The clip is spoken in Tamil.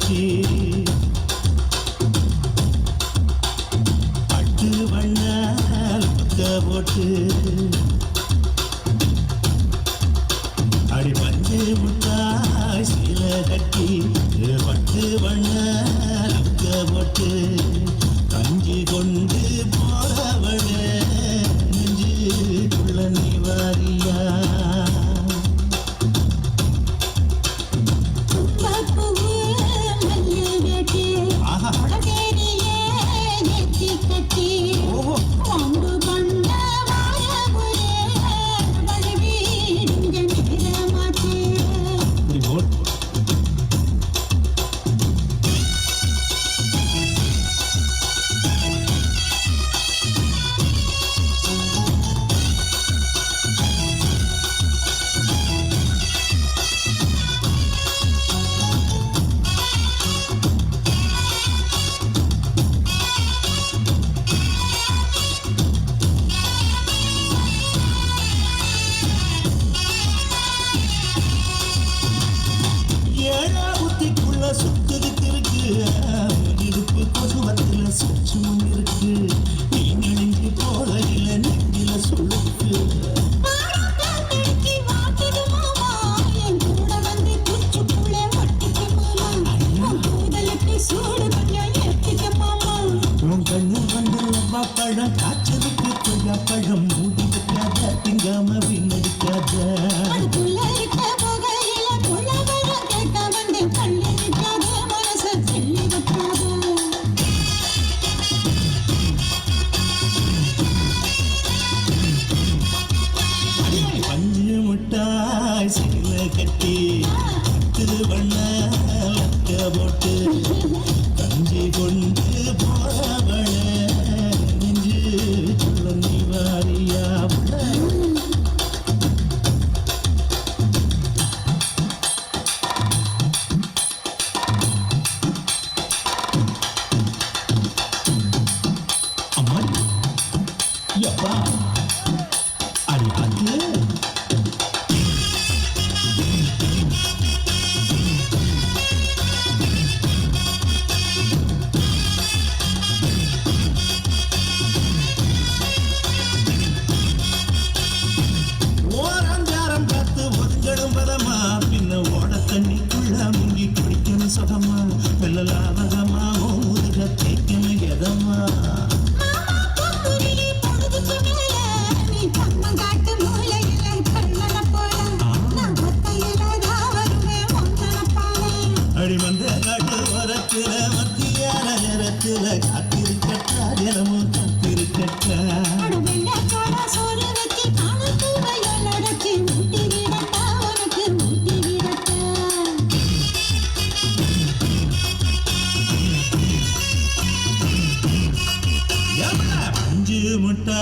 கட்டி பட்டு வண்ணால் புத்த போட்டு அடி பஞ்சு முட்டாய் சீல கட்டி பட்டு வண்ணால் புத்த போட்டு கஞ்சி கொண்டு போறவள நெஞ்சுக்குள்ள நீ வாரியா சுத்துது திருக்கு இடுப்பு கொசுவத்தில் சச்சு இருக்கு நீ நெஞ்சு போதையில நெஞ்சில சொல்லுக்கு உன் கண்ணு வந்து பழம் காய்ச்சலுக்கு கொய்யா பழம் மூடி வைக்காத திங்காம வீணடிக்காத பஞ்சு முட்டாய் சீல கட்டி பட்டு வண்ண லக்க போட்டு கஞ்சி கொண்டு போறவள நெஞ்சு சொல்ல நீ வாரியா அம்மா யப்பா அடி அது ஓரஞ்சாரம் பார்த்து ஒதுங்கடும் பதமா பின்ன ஓட தண்ணிக்குள்ள முங்கி குடிக்கணும் சுகமா வெள்ளலாவகமா முதுக தேய்க்கணும் எதமா அடி வந்த காட்டு வரத்துல மத்தியான நேரத்துல காத்திருக்கட்டா தினமும் காத்திருக்கட்டா பஞ்சு முட்டா